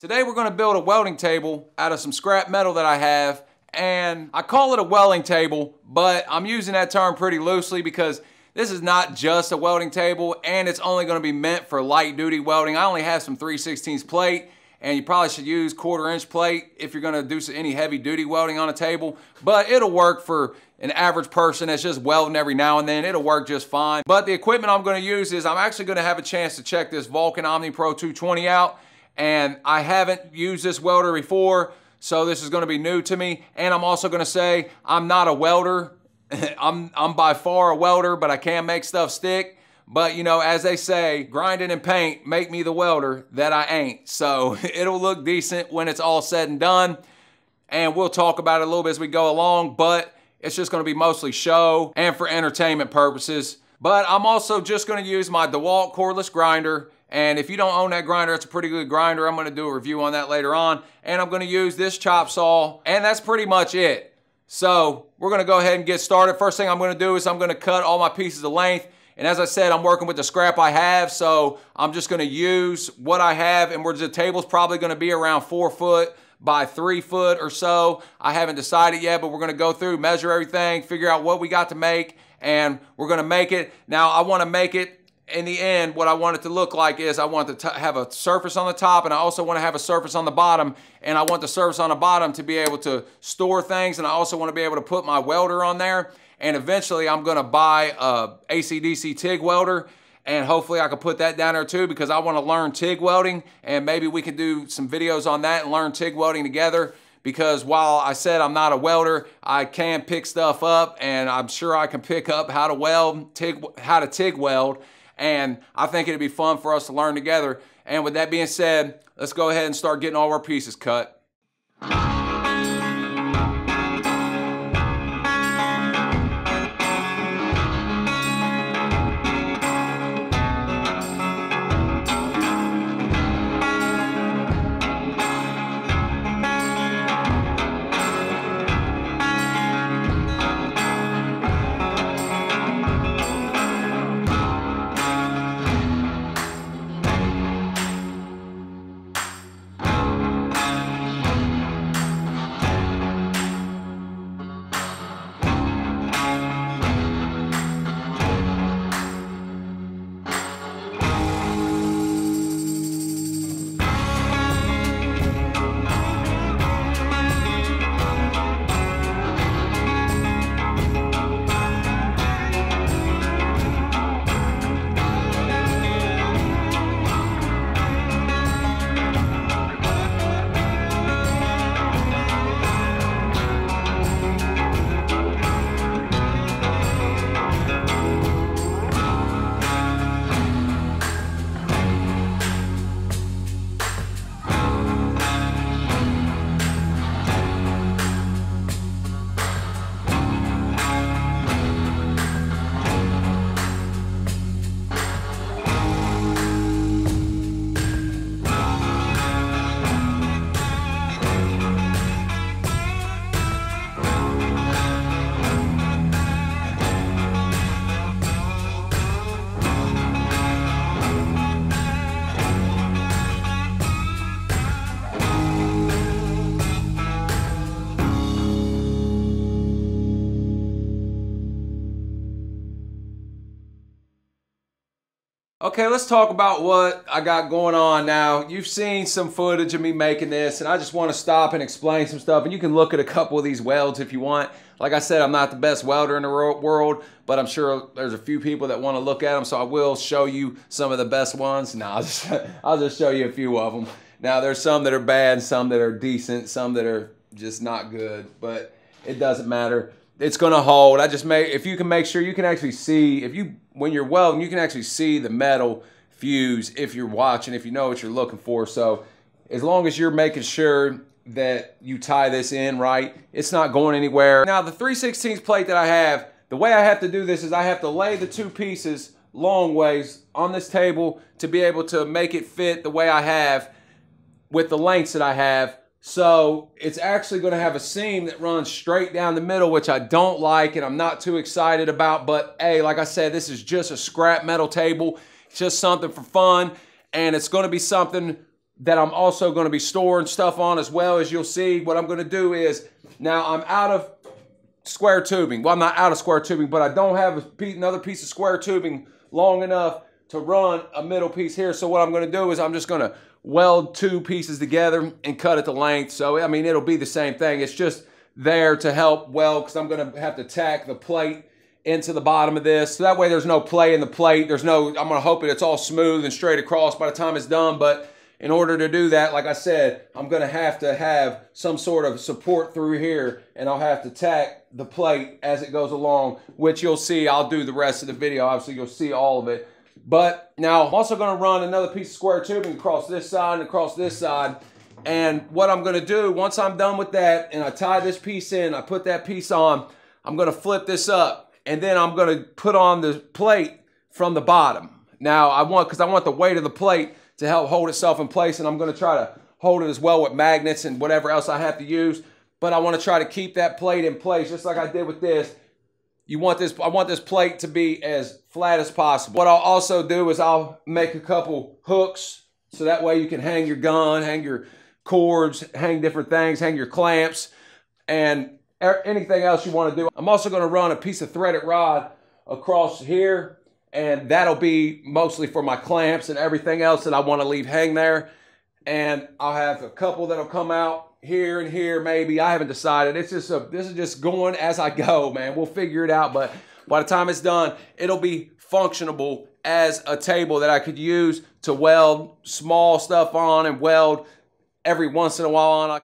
Today we're going to build a welding table out of some scrap metal that I have, and I call it a welding table, but I'm using that term pretty loosely because this is not just a welding table, and it's only going to be meant for light duty welding. I only have some 3/16 plate, and you probably should use 1/4 inch plate if you're going to do any heavy duty welding on a table, but it'll work for an average person that's just welding every now and then. It'll work just fine. But the equipment I'm going to use is I'm actually going to have a chance to check this Vulcan Omnipro 220 out, and I haven't used this welder before, so this is going to be new to me. And I'm also going to say I'm not a welder. I'm by far a welder, but I can make stuff stick. But you know, as they say, grinding and paint make me the welder that I ain't. So it'll look decent when it's all said and done. And we'll talk about it a little bit as we go along, but it's just going to be mostly show and for entertainment purposes. But I'm also just going to use my Dewalt cordless grinder. And if you don't own that grinder, it's a pretty good grinder. I'm going to do a review on that later on. And I'm going to use this chop saw. And that's pretty much it. So we're going to go ahead and get started. First thing I'm going to do is I'm going to cut all my pieces of length. And as I said, I'm working with the scrap I have. So I'm just going to use what I have. And the table's probably going to be around 4 foot by 3 foot or so. I haven't decided yet, but we're going to go through, measure everything, figure out what we got to make, and we're going to make it. Now, I want to make it, in the end, what I want it to look like is I want to have a surface on the top, and I also want to have a surface on the bottom, and I want the surface on the bottom to be able to store things, and I also want to be able to put my welder on there, and eventually I'm going to buy a AC/DC TIG welder, and hopefully I can put that down there too, because I want to learn TIG welding, and maybe we can do some videos on that and learn TIG welding together, because while I said I'm not a welder, I can pick stuff up, and I'm sure I can pick up how to weld, how to TIG weld, and I think it'd be fun for us to learn together. And with that being said, let's go ahead and start getting all our pieces cut. Okay, let's talk about what I got going on now. You've seen some footage of me making this, and I just want to stop and explain some stuff, and you can look at a couple of these welds if you want. Like I said, I'm not the best welder in the world, but I'm sure there's a few people that want to look at them, so I will show you some of the best ones. No, I'll just show you a few of them. Now, there's some that are bad, some that are decent, some that are just not good, but it doesn't matter. It's gonna hold. If you can make sure you can actually see, when you're welding, you can actually see the metal fuse if you're watching, if you know what you're looking for. So as long as you're making sure that you tie this in right, it's not going anywhere. Now the 3/16 plate that I have, the way I have to do this is I have to lay the two pieces long ways on this table to be able to make it fit the way I have with the lengths that I have. So it's actually going to have a seam that runs straight down the middle, which I don't like and I'm not too excited about. But hey, like I said, this is just a scrap metal table. It's just something for fun, and it's going to be something that I'm also going to be storing stuff on as well. As you'll see, what I'm going to do is, now I'm out of square tubing. Well, I'm not out of square tubing, but I don't have another piece of square tubing long enough to run a middle piece here. So what I'm going to do is I'm just going to weld 2 pieces together and cut it to length. So, I mean, it'll be the same thing. It's just there to help weld, because I'm going to have to tack the plate into the bottom of this. So that way there's no play in the plate. I'm going to hope that it's all smooth and straight across by the time it's done. But in order to do that, like I said, I'm going to have some sort of support through here, and I'll have to tack the plate as it goes along, which you'll see. I'll do the rest of the video. Obviously, you'll see all of it. But now I'm also going to run another piece of square tubing across this side and across this side. And what I'm going to do, once I'm done with that and I tie this piece in, I put that piece on, I'm going to flip this up, and then I'm going to put on the plate from the bottom. Now, because I want the weight of the plate to help hold itself in place, and I'm going to try to hold it as well with magnets and whatever else I have to use. But I want to try to keep that plate in place just like I did with this. I want this plate to be as flat as possible. What I'll also do is I'll make a couple hooks, so that way you can hang your gun, hang your cords, hang different things, hang your clamps, and anything else you want to do. I'm also going to run a piece of threaded rod across here, and that'll be mostly for my clamps and everything else that I want to leave hang there. And I'll have a couple that'll come out here and here maybe. I haven't decided. This is just going as I go, man. We'll figure it out, but by the time it's done, it'll be functionable as a table that I could use to weld small stuff on and weld every once in a while on.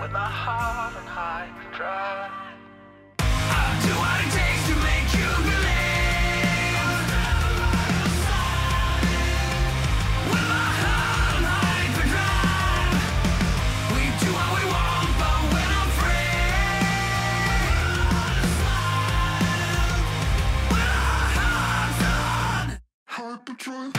with my heart on high and dry. I'll do what it takes to make you believe. With my heart on high and dry. We do what we want, but when I'm free, with our hearts on hyperdrive.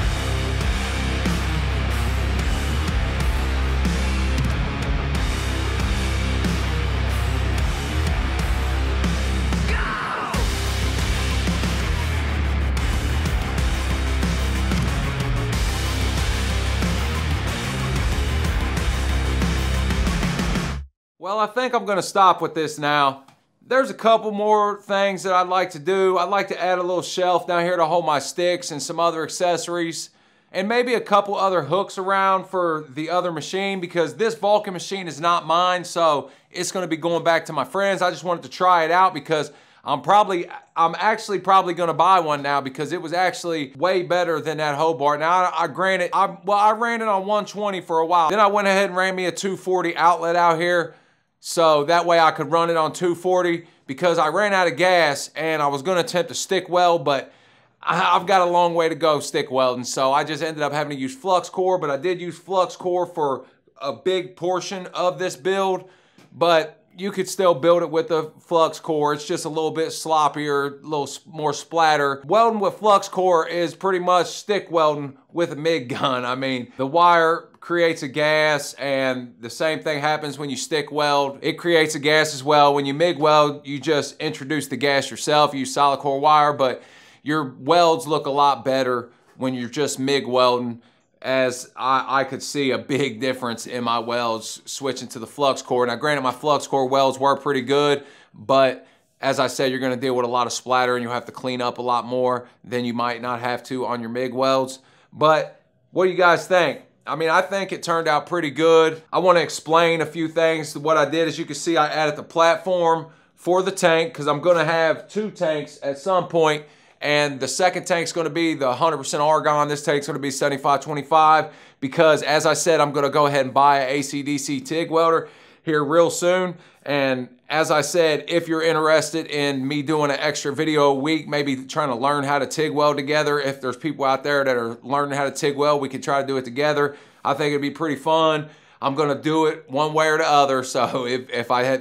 Well, I think I'm gonna stop with this now. There's a couple more things that I'd like to do. I'd like to add a little shelf down here to hold my sticks and some other accessories, and maybe a couple other hooks around for the other machine, because this Vulcan machine is not mine, so it's gonna be going back to my friends. I just wanted to try it out because I'm actually probably gonna buy one now, because it was actually way better than that Hobart. Now, I ran it on 120 for a while. Then I went ahead and ran me a 240 outlet out here, so that way I could run it on 240, because I ran out of gas and I was gonna attempt to stick weld, but I've got a long way to go stick welding, so I just ended up having to use flux core. But I did use flux core for a big portion of this build, but you could still build it with the flux core. It's just a little bit sloppier, a little more splatter. Welding with flux core is pretty much stick welding with a MIG gun. I mean, the wire creates a gas, and the same thing happens when you stick weld. It creates a gas as well. When you MIG weld, you just introduce the gas yourself. You use solid core wire, but your welds look a lot better when you're just MIG welding, as I could see a big difference in my welds switching to the flux core. Now, granted, my flux core welds were pretty good, but as I said, you're gonna deal with a lot of splatter and you'll have to clean up a lot more than you might not have to on your MIG welds. But what do you guys think? I mean, I think it turned out pretty good. I wanna explain a few things. What I did, as you can see, I added the platform for the tank, because I'm gonna have 2 tanks at some point. And the second tank's gonna be the 100% argon. This tank's gonna be 75-25, because as I said, I'm gonna go ahead and buy an AC/DC TIG welder here real soon. And as I said, if you're interested in me doing an extra video a week, maybe trying to learn how to TIG weld together, if there's people out there that are learning how to TIG weld, we could try to do it together. I think it'd be pretty fun. I'm gonna do it one way or the other, so if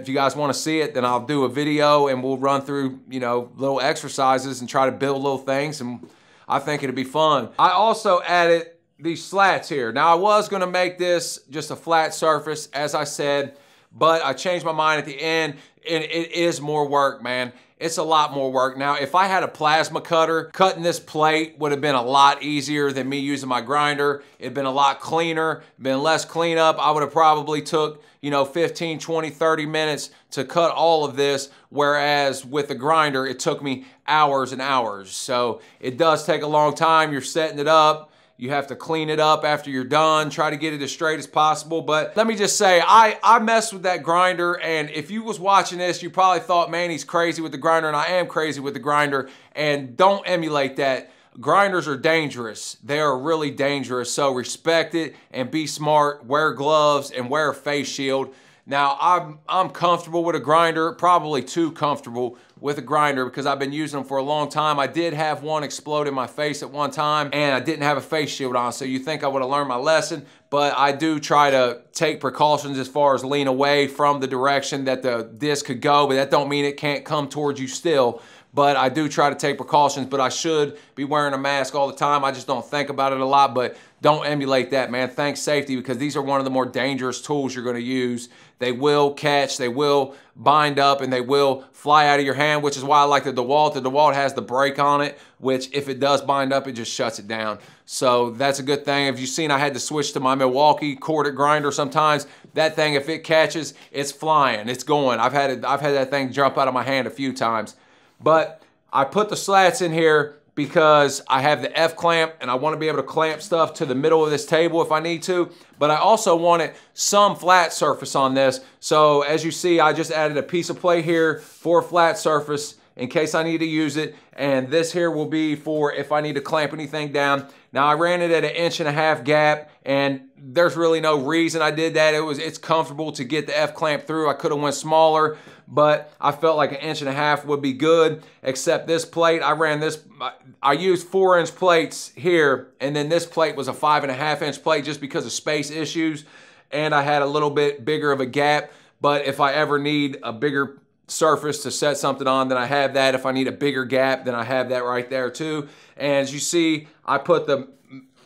you guys wanna see it, then I'll do a video and we'll run through, you know, little exercises and try to build little things, and I think it'd be fun. I also added these slats here. Now, I was gonna make this just a flat surface, as I said, but I changed my mind at the end, and it is more work, man. It's a lot more work. Now, if I had a plasma cutter, cutting this plate would have been a lot easier than me using my grinder. It'd been a lot cleaner, been less cleanup. I would have probably took, you know, 15, 20, 30 minutes to cut all of this, whereas with the grinder, it took me hours and hours. So it does take a long time. You're setting it up. You have to clean it up after you're done, try to get it as straight as possible. But let me just say, I messed with that grinder, and if you was watching this, you probably thought, man, he's crazy with the grinder, and I am crazy with the grinder, and don't emulate that. Grinders are dangerous. They are really dangerous, so respect it and be smart. Wear gloves and wear a face shield. Now, I'm comfortable with a grinder, probably too comfortable with a grinder, because I've been using them for a long time. I did have one explode in my face at one time, and I didn't have a face shield on, so you think I would have learned my lesson, but I do try to take precautions as far as lean away from the direction that the disc could go, but that don't mean it can't come towards you still. But I do try to take precautions, but I should be wearing a mask all the time. I just don't think about it a lot, but don't emulate that, man. Think safety, because these are one of the more dangerous tools you're gonna use. They will catch, they will bind up, and they will fly out of your hand, which is why I like the Dewalt. The Dewalt has the brake on it, which if it does bind up, it just shuts it down. So that's a good thing. If you've seen, I had to switch to my Milwaukee corded grinder sometimes. That thing, if it catches, it's flying, it's going. I've had that thing jump out of my hand a few times. But I put the slats in here because I have the F-clamp, and I want to be able to clamp stuff to the middle of this table if I need to. But I also wanted some flat surface on this. So as you see, I just added a piece of plate here for a flat surface in case I need to use it. And this here will be for if I need to clamp anything down. Now, I ran it at 1.5 inch gap, and there's really no reason I did that. It's comfortable to get the F-clamp through. I could have went smaller, but I felt like 1.5 inch would be good, except this plate, I used 4-inch plates here, and then this plate was a 5.5 inch plate just because of space issues, and I had a little bit bigger of a gap. But if I ever need a bigger surface to set something on, then I have that. If I need a bigger gap, then I have that right there too. And as you see, I put the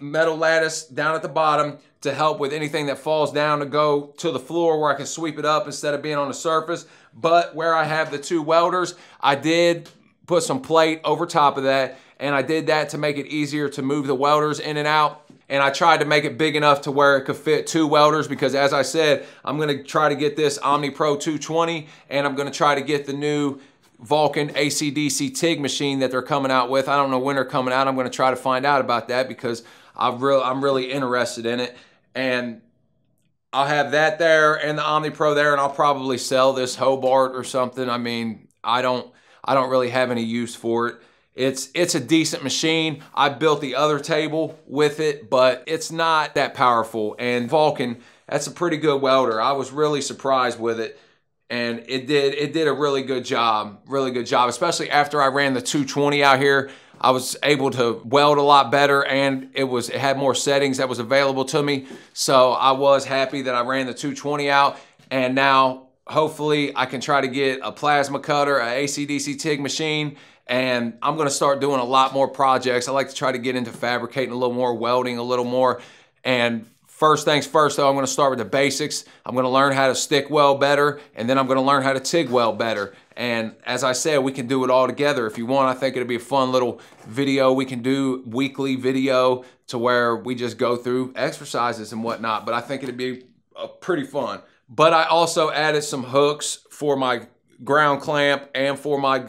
metal lattice down at the bottom to help with anything that falls down to go to the floor, where I can sweep it up instead of being on the surface. But where I have the 2 welders, I did put some plate over top of that, and I did that to make it easier to move the welders in and out. and I tried to make it big enough to where it could fit 2 welders, because as I said, I'm gonna try to get this Omnipro 220, and I'm gonna try to get the new Vulcan AC/DC TIG machine that they're coming out with. I don't know when they're coming out. I'm gonna try to find out about that because I'm really interested in it. And I'll have that there and the Omnipro there, and I'll probably sell this Hobart or something. I mean, I don't really have any use for it. It's a decent machine. I built the other table with it, but it's not that powerful. And Vulcan, that's a pretty good welder. I was really surprised with it, and it did a really good job, especially after I ran the 220 out here. I was able to weld a lot better, and it had more settings that was available to me. So I was happy that I ran the 220 out, and now hopefully I can try to get a plasma cutter, a AC/DC TIG machine, and I'm gonna start doing a lot more projects. I like to try to get into fabricating a little more, welding a little more. And first things first though, I'm gonna start with the basics. I'm gonna learn how to stick weld better, and then I'm gonna learn how to TIG weld better. And as I said, we can do it all together if you want. I think it'll be a fun little video. We can do weekly video to where we just go through exercises and whatnot, but I think it'd be pretty fun. But I also added some hooks for my ground clamp and for my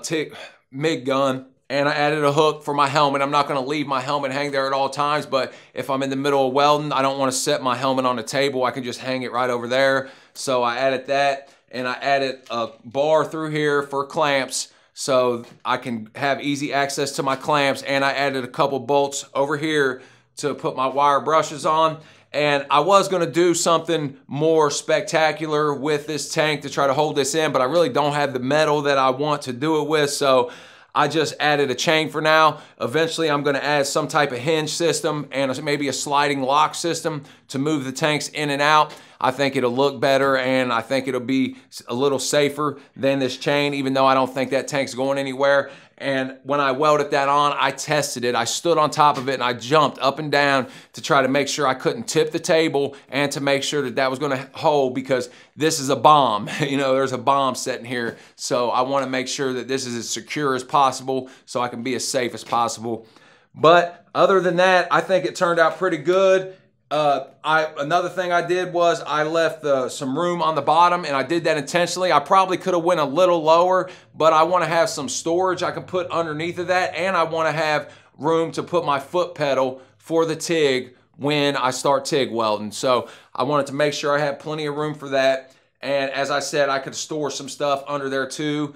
TIG MIG gun. And I added a hook for my helmet. I'm not gonna leave my helmet hang there at all times, but if I'm in the middle of welding, I don't wanna set my helmet on the table. I can just hang it right over there. So I added that, and I added a bar through here for clamps so I can have easy access to my clamps. And I added a couple bolts over here to put my wire brushes on. And I was gonna do something more spectacular with this tank to try to hold this in, but I really don't have the metal that I want to do it with, so I just added a chain for now. Eventually I'm gonna add some type of hinge system and maybe a sliding lock system to move the tanks in and out. I think it'll look better, and I think it'll be a little safer than this chain, even though I don't think that tank's going anywhere. And when I welded that on, I tested it. I stood on top of it and I jumped up and down to try to make sure I couldn't tip the table and to make sure that that was gonna hold, because this is a bomb. You know, there's a bomb sitting here. So I wanna make sure that this is as secure as possible so I can be as safe as possible. But other than that, I think it turned out pretty good. Another thing I did was I left some room on the bottom, and I did that intentionally. I probably could have went a little lower, but I want to have some storage I can put underneath of that, and I want to have room to put my foot pedal for the TIG when I start TIG welding. So I wanted to make sure I had plenty of room for that. And as I said, I could store some stuff under there too,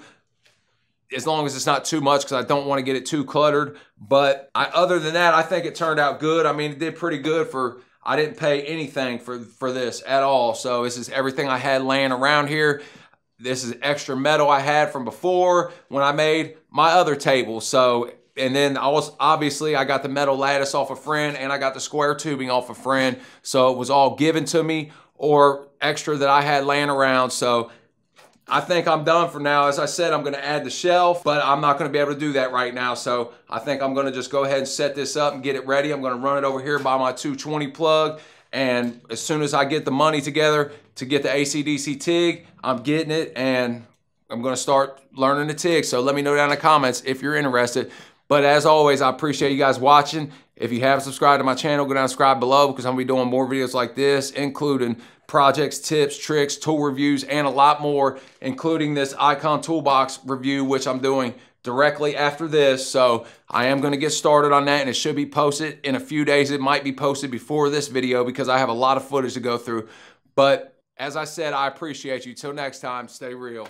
as long as it's not too much, because I don't want to get it too cluttered. But other than that, I think it turned out good. I mean, it did pretty good for, I didn't pay anything for this at all. So this is everything I had laying around here. This is extra metal I had from before when I made my other table. So, and then obviously I got the metal lattice off a friend, and I got the square tubing off a friend. So it was all given to me or extra that I had laying around. So I think I'm done for now. As I said, I'm gonna add the shelf, but I'm not gonna be able to do that right now. So I think I'm gonna just go ahead and set this up and get it ready. I'm gonna run it over here by my 220 plug. And as soon as I get the money together to get the AC/DC TIG, I'm getting it, and I'm gonna start learning the TIG. So let me know down in the comments if you're interested. But as always, I appreciate you guys watching. If you haven't subscribed to my channel, go down and subscribe below, because I'm gonna be doing more videos like this, including projects, tips, tricks, tool reviews, and a lot more, including this Icon Toolbox review, which I'm doing directly after this. So I am gonna get started on that, and it should be posted in a few days. It might be posted before this video because I have a lot of footage to go through. But as I said, I appreciate you. Till next time, stay real.